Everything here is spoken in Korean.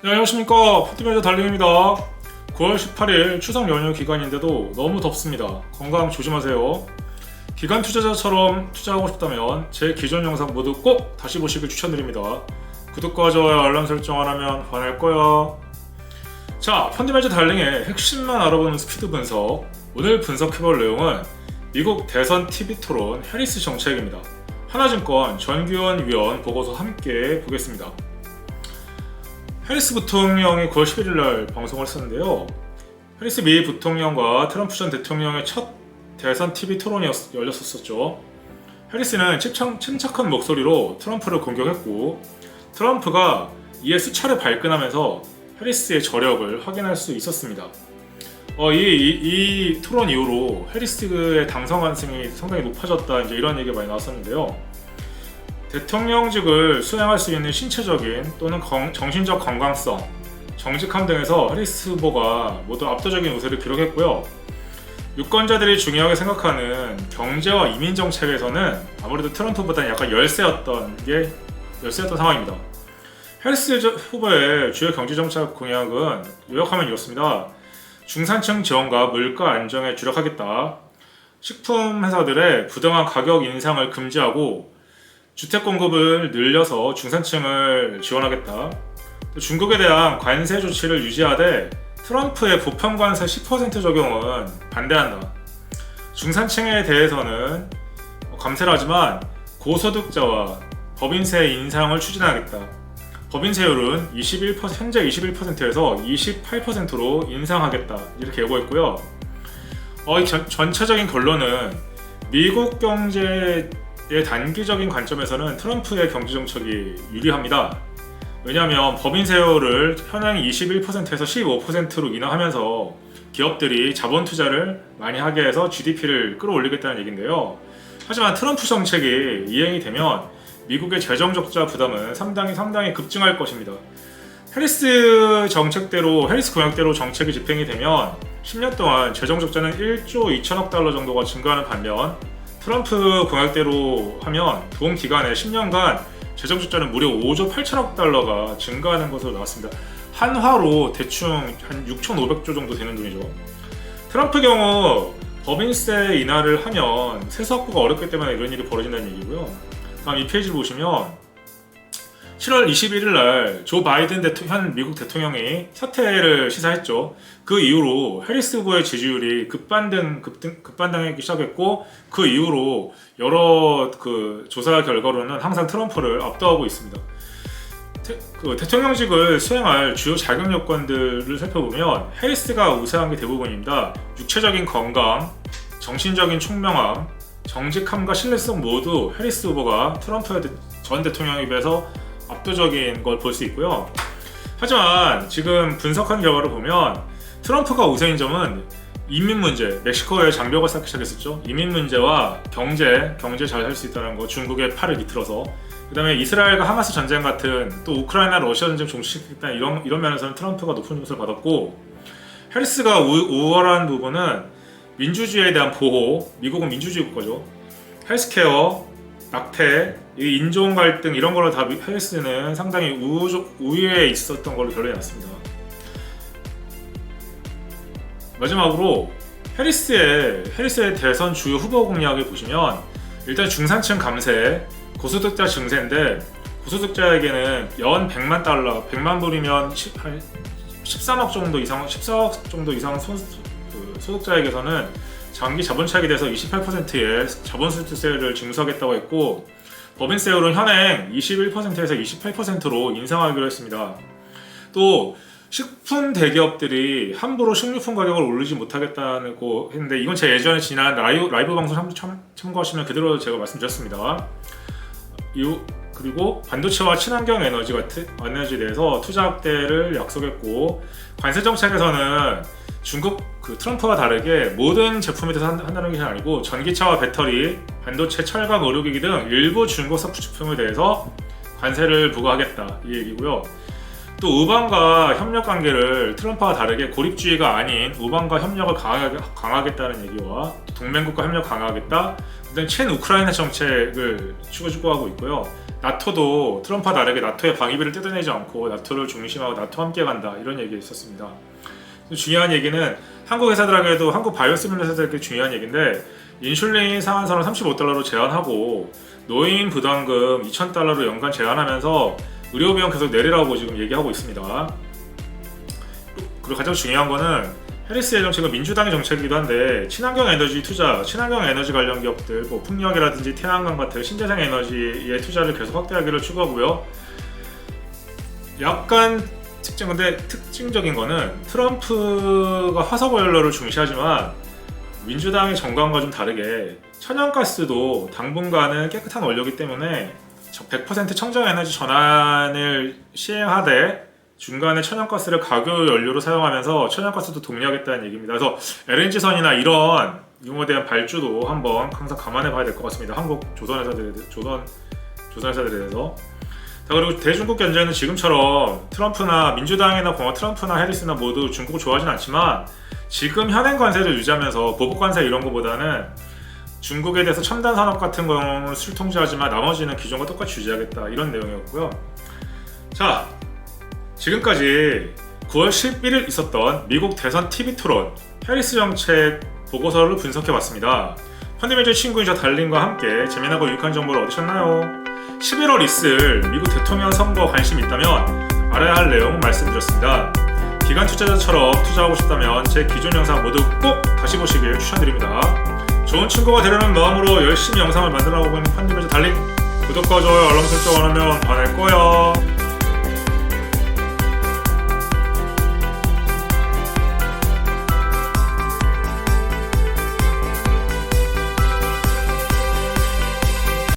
네, 안녕하십니까. 포티매저 달링입니다. 9월 18일 추석 연휴 기간인데도 너무 덥습니다. 건강 조심하세요. 기관 투자자처럼 투자하고 싶다면 제 기존 영상 모두 꼭 다시 보시길 추천드립니다. 구독과 좋아요, 알람 설정 안 하면 화낼 거야. 자, 펀드매저 달링의 핵심만 알아보는 스피드 분석. 오늘 분석해볼 내용은 미국 대선 TV 토론 해리스 정책입니다. 하나증권 전규원 위원 보고서 함께 보겠습니다. 해리스 부통령이 9월 11일 날 방송을 했었는데요. 해리스 미 부통령과 트럼프 전 대통령의 첫 대선 TV 토론이 열렸었죠. 해리스는 침착한 목소리로 트럼프를 공격했고, 트럼프가 이에 수차례 발끈하면서 해리스의 저력을 확인할 수 있었습니다. 이 토론 이후로 해리스의 당선 가능성이 상당히 높아졌다, 이런 얘기가 많이 나왔었는데요. 대통령직을 수행할 수 있는 신체적인 또는 정신적 건강성, 정직함 등에서 해리스 후보가 모두 압도적인 우세를 기록했고요. 유권자들이 중요하게 생각하는 경제와 이민 정책에서는 아무래도 트럼프보다는 약간 열세였던 상황입니다. 해리스 후보의 주요 경제정책 공약은 요약하면 이렇습니다. 중산층 지원과 물가 안정에 주력하겠다. 식품 회사들의 부당한 가격 인상을 금지하고 주택 공급을 늘려서 중산층을 지원하겠다. 중국에 대한 관세 조치를 유지하되 트럼프의 보편 관세 10% 적용은 반대한다. 중산층에 대해서는 감세를 하지만 고소득자와 법인세 인상을 추진하겠다. 법인세율은 현재 21%에서 28%로 인상하겠다. 이렇게 예고했고요. 전체적인 결론은 미국 경제의 단기적인 관점에서는 트럼프의 경제정책이 유리합니다. 왜냐하면 법인세율을 현행 21%에서 15%로 인하하면서 기업들이 자본 투자를 많이 하게 해서 GDP를 끌어올리겠다는 얘기인데요. 하지만 트럼프 정책이 이행이 되면 미국의 재정 적자 부담은 상당히 급증할 것입니다. 해리스 공약대로 정책이 집행이 되면 10년 동안 재정 적자는 1조 2천억 달러 정도가 증가하는 반면 트럼프 공약대로 하면 동 기간에 10년간 재정 적자는 무려 5조 8천억 달러가 증가하는 것으로 나왔습니다. 한화로 대충 한 6,500조 정도 되는 돈이죠. 트럼프 경우 법인세 인하를 하면 세수 확보가 어렵기 때문에 이런 일이 벌어진다는 얘기고요. 다음 이 페이지를 보시면 7월 21일 날 조 바이든 현 미국 대통령이 사퇴를 시사했죠. 그 이후로 해리스 후보의 지지율이 급반등하기 시작했고, 그 이후로 여러 조사 결과로는 항상 트럼프를 압도하고 있습니다. 대통령직을 수행할 주요 자격 요건들을 살펴보면 해리스가 우세한 게 대부분입니다. 육체적인 건강, 정신적인 총명함, 정직함과 신뢰성 모두 해리스 후보가 트럼프 전 대통령에 비해서 압도적인 걸 볼 수 있고요. 하지만 지금 분석한 결과를 보면 트럼프가 우세인 점은 이민 문제, 멕시코에 장벽을 쌓기 시작했었죠. 이민 문제와 경제 잘 할 수 있다는 거, 중국의 팔을 비틀어서. 그 다음에 이스라엘과 하마스 전쟁 같은, 또 우크라이나 러시아 전쟁 종식시켰다, 이런 면에서는 트럼프가 높은 점수를 받았고, 해리스가 우월한 부분은 민주주의에 대한 보호, 미국은 민주주의 국가죠. 헬스케어, 낙태, 인종 갈등 이런 걸로 다 해리스는 상당히 우위에 있었던 걸로 결론이 났습니다. 마지막으로 해리스의 대선 주요 후보 공약을 보시면 일단 중산층 감세, 고소득자 증세인데, 고소득자에게는 연 100만 달러, 100만 불이면 14억 정도 이상 소득자에게서는 장기 자본 차익에 대해서 28%의 자본수입세를 징수하겠다고 했고, 법인세율은 현행 21%에서 28%로 인상하기로 했습니다. 또 식품 대기업들이 함부로 식료품 가격을 올리지 못하겠다고 했는데, 이건 제 예전에 지난 라이브 방송 참고하시면 그대로 제가 말씀드렸습니다. 그리고 반도체와 친환경 에너지에 대해서 투자 확대를 약속했고, 관세 정책에서는 중국 트럼프와 다르게 모든 제품에 대해서 한다는 게 아니고 전기차와 배터리, 반도체, 철강, 의료기기 등 일부 중국산 부품에 대해서 관세를 부과하겠다, 이 얘기고요. 또 우방과 협력 관계를 트럼프와 다르게 고립주의가 아닌 우방과 협력을 강화하겠다는 얘기와 동맹국과 협력 강화하겠다, 그다음 친우크라이나 정책을 추구하고 있고요. 나토도 트럼프와 다르게 나토의 방위비를 뜯어내지 않고 나토를 중심하고 나토와 함께 간다 이런 얘기 있었습니다. 중요한 얘기는 한국 회사들에게도 한국 바이오시밀 회사들에게 중요한 얘기인데 인슐린 상한선을 $35로 제한하고 노인 부담금 $2,000로 연간 제한하면서 의료비용 계속 내리라고 지금 얘기하고 있습니다. 그리고 가장 중요한 거는 해리스의 정책은 민주당의 정책이기도 한데 친환경 에너지 투자, 친환경 에너지 관련 기업들, 뭐 풍력이라든지 태양광 같은 신재생 에너지의 투자를 계속 확대하기를 추구하고요. 약간 특징적인 거는 트럼프가 화석연료를 중시하지만 민주당의 정강과 좀 다르게 천연가스도 당분간은 깨끗한 원료이기 때문에 100% 청정에너지 전환을 시행하되 중간에 천연가스를 가교 연료로 사용하면서 천연가스도 독려하겠다는 얘기입니다. 그래서 LNG선이나 이런 유무에 대한 발주도 한번 항상 감안해 봐야 될 것 같습니다. 한국 조선회사들에 대해서. 자, 그리고 대중국 견제는 지금처럼 트럼프나 민주당이나 공화 트럼프나 해리스나 모두 중국을 좋아하진 않지만 지금 현행 관세를 유지하면서 보복 관세 이런 거보다는 중국에 대해서 첨단 산업 같은 경우는 술 통제하지만 나머지는 기존과 똑같이 유지하겠다 이런 내용이었고요. 자, 지금까지 9월 11일 있었던 미국 대선 TV 토론 해리스 정책 보고서를 분석해봤습니다. 펀드매니저 친구이자 달님과 함께 재미나고 유익한 정보를 얻으셨나요? 11월 있을 미국 대통령 선거 관심 있다면 알아야 할 내용 말씀드렸습니다. 기관 투자자처럼 투자하고 싶다면 제 기존 영상 모두 꼭 다시 보시길 추천드립니다. 좋은 친구가 되려는 마음으로 열심히 영상을 만들어가고 있는 펀드매니저 달님, 구독과 좋아요 알람 설정 안 하면 반할 거야.